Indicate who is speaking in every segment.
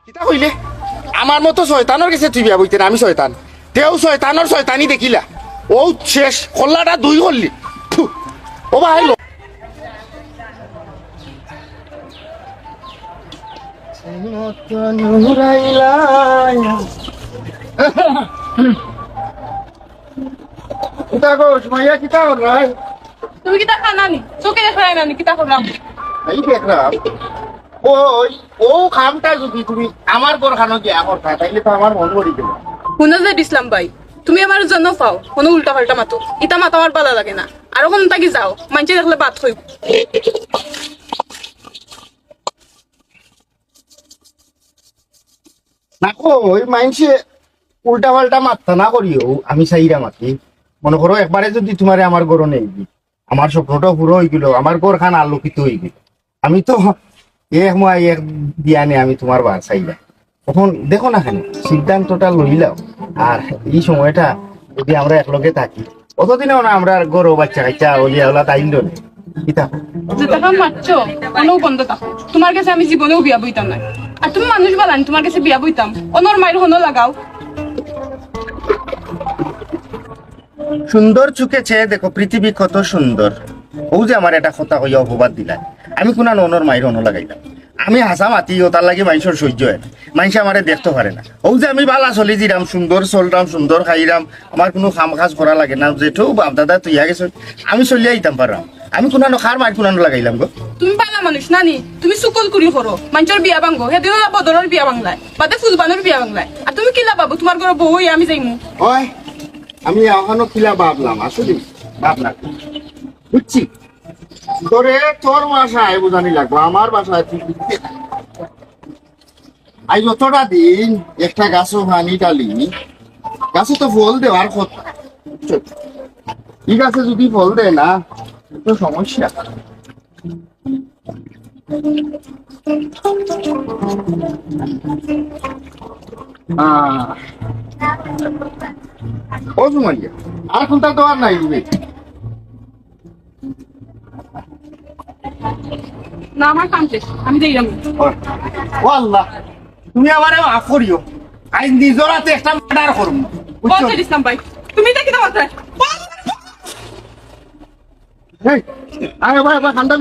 Speaker 1: কিতা কইলে আমার মতো শয়তানের কাছে তুই বিয়া বইতে না, আমি শয়তান তেও শয়তানের শয়তানি দেখিলা ও শেষ কল্লাটা দুই করলি থু, ও ভাই লো কিতা কস মাইয়া কিতা কর ভাই
Speaker 2: তুমি কিতা খানানি চোখে দেখায় নানি কিতা করলাম
Speaker 1: এই দেখলাম ওই ও খামটা যদি তুমি আমার ঘর খানো গিয়া করতা তাইলে তো আমার মন ভরি গেল।
Speaker 2: শুনে যে দিসলাম ভাই তুমি আমার জন্য পাও কোনো উল্টা পাল্টা মাতো ইটা মাতো আমার ভালো লাগে না আরো কোন তাকি যাও মানছে দেখলে বাদ হইব
Speaker 1: না ওই মাইনসে উল্টা পাল্টা মাত্তা না করিও আমি চাইরা মাতি মনে করো একবারে যদি তোমারে আমার ঘর নেই আমার স্বপ্নটা পুরো হয়ে গেল, আমার ঘর খান আলোকিত হয়ে গেল। আমি তো এক মাই এক দিয়ানে আমি তোমার বার চাইলা তখন দেখো না কেন সিদ্ধান্তটা লইলাম। আর এই সময়টা যদি আমরা একলগে থাকি অতদিনেও না আমরা গরু বাচ্চা কাচ্চা ওলিয়া ওলা তাইল কিতা
Speaker 2: যে টাকা মারছো অন্য বন্ধ থাকো তোমার কাছে আমি জীবনেও বিয়া বইতাম না আর তুমি মানুষ বালানি তোমার কাছে বিয়া বইতাম অনর মায়ের হনো লাগাও
Speaker 1: সুন্দর চুকে চেয়ে দেখো পৃথিবী কত সুন্দর। ও যে আমার এটা কথা কইয়া অপবাদ দিলাই আমি কোনা ননর মাইর অন লাগাইলাম আমি হাসা মাতি ও তার লাগে মানুষের সহ্য হয় না, মানুষ আমারে দেখতে পারে না। ও যে আমি বালা চলি দিলাম সুন্দর চলরাম সুন্দর খাইরাম আমার কোনো কাম কাজ করা লাগে না, যেঠু বাপ দাদা তুই গেছ আমি চলিয়ে আইতাম পারাম। আমি কোনানো খার মাইর কোনানো লাগাইলাম গো।
Speaker 2: তুমি পালা মানুষ নানি তুমি সুকল করি করো মানুষের বিয়া ভাঙ্গো সেদিন বদরের বিয়া ভাঙলায় বাদে ফুলবানোর বিয়া ভাঙলায় আর তুমি কিলা পাবো তোমার ঘরে বউ হইয়া আমি যাইমু
Speaker 1: ওই আমি এখনো কিলা ভাবলাম আসলে ভাবনা বুঝছি তোরে তোর বাসায় বোঝানি লাগবো আমার বাসায় তুই আজ যতটা দিন একটা গাছও পানি ডালি গাছে তো ফল দেওয়ার কথা, এই গাছে যদি ফল দেয় না তো সমস্যা। ও সুমাইয়া আর কোনটা তো আর নাই দিবে
Speaker 2: না আমার কাম শেষ আমি যাইলাম
Speaker 1: ও আল্লাহ তুমি আমারে মাফ করিও আজ নিজের হাতে একটা মার্ডার করবো
Speaker 2: বলতে দিসলাম ভাই তুমি দেখি তো বলতে
Speaker 1: এই আরে ভাই ভাই ঠান্ডা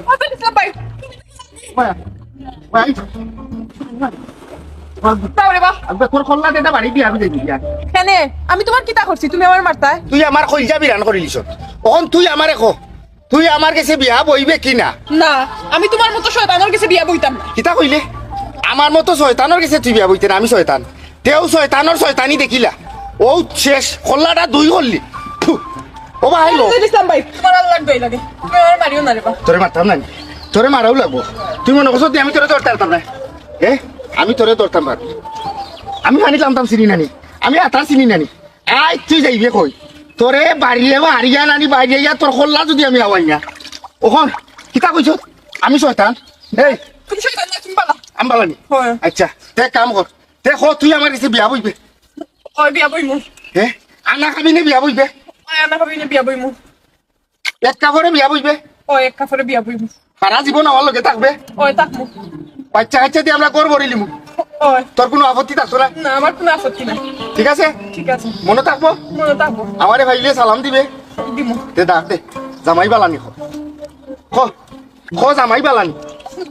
Speaker 2: বলতে দিসলাম ভাই
Speaker 1: ভাই ভাই
Speaker 2: তাহলে বাহ
Speaker 1: তোর খোল্লা এটা বাড়ি দিয়ে আমি দেখি
Speaker 2: কেনে আমি তোমার কিতা করছি তুমি আমার মারতায়
Speaker 1: তুই আমার কইজা বিরান করিলিস তখন তুই আমারে কো তুই আমার কাছে বিয়া বইবে কি না?
Speaker 2: না আমি তোমার মতো শয়তানের কাছে বিয়া বইতাম না
Speaker 1: কিতা কইলে আমার মতো শয়তানের কাছে তুই বিয়া বইতে না, আমি শয়তান তেও শয়তানের শয়তানি দেখিলা ও শেষ কল্লাটা দুই করলি থু, ও ভাই লো
Speaker 2: বলতে দিসলাম ভাই তোমার আর লাগবেই লাগে তুমি আমার মারিও না রে বা
Speaker 1: তোরে মারতাম না তোরে মারাও লাগবো তুই মনে করছো আমি তোরে ধরতে পারতাম না এ আমি তোরে ধরতাম পার আমি হানি লামতাম চিনি নানি আমি আতার চিনি নানি আই তুই যাইবে কই তোরে বাড়িয়ে হারিয়া নানি বাড়িয়ে তোর কল্লা যদি আমি আওয়াই না ওখন কিতা কইছ আমি শয়তান এই
Speaker 2: তুমি শয়তান না তুমি বালা
Speaker 1: আমি বালানি
Speaker 2: হয়
Speaker 1: আচ্ছা তে কাম কর তে তুই আমার কাছে বিয়া বইবে
Speaker 2: ওই বিয়া বইমু
Speaker 1: হে আনা খাবি নে বিয়া বইবে
Speaker 2: ওই আনা খাবি না বিয়া বইমু
Speaker 1: এক কাপড়ে বিয়া বইবে
Speaker 2: ওই এক কাপড়ে বিয়া বইমু
Speaker 1: সারা জীবন আমার লগে থাকবে
Speaker 2: ওই তাকমু
Speaker 1: বাচ্চা কাচ্চা দিয়ে আমরা গড় ভরিলিমু
Speaker 2: ওই
Speaker 1: তোর কোনো আপত্তি থাকতো না?
Speaker 2: না আমার কোনো আপত্তি নাই
Speaker 1: ঠিক আছে
Speaker 2: ঠিক আছে
Speaker 1: মনে থাকবো
Speaker 2: মনে থাকবো
Speaker 1: আমারে ভাইলে সালাম দিবে
Speaker 2: দিমু
Speaker 1: দে ডাক দে জামাই বালানি খ জামাই বালানি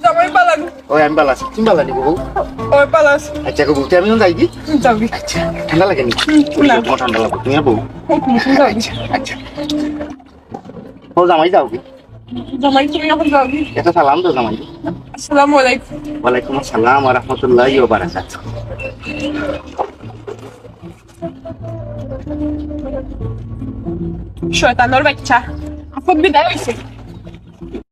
Speaker 2: জামাই পালানি
Speaker 1: ওই আমি বালাছি তুমি বালানি বউ
Speaker 2: ওই পালাস
Speaker 1: আচ্ছা গো বউতে আমি যাই কি
Speaker 2: যাবি
Speaker 1: আচ্ছা ঠান্ডা লাগে নি
Speaker 2: না।
Speaker 1: তোমার ঠান্ডা লাগবে তুমি আর বউ
Speaker 2: যাবি
Speaker 1: আচ্ছা ও জামাই যাও কি
Speaker 2: জামাই তুমি এখন যাবি
Speaker 1: এটা সালাম তো জামাই
Speaker 2: আসসালামু আলাইকুম
Speaker 1: ওয়ালাইকুম আসসালাম ওয়া রাহমাতুল্লাহি ওয়া বারাকাতুহু
Speaker 2: শয়তানের বাচ্চা আপদ বিদায় হইছে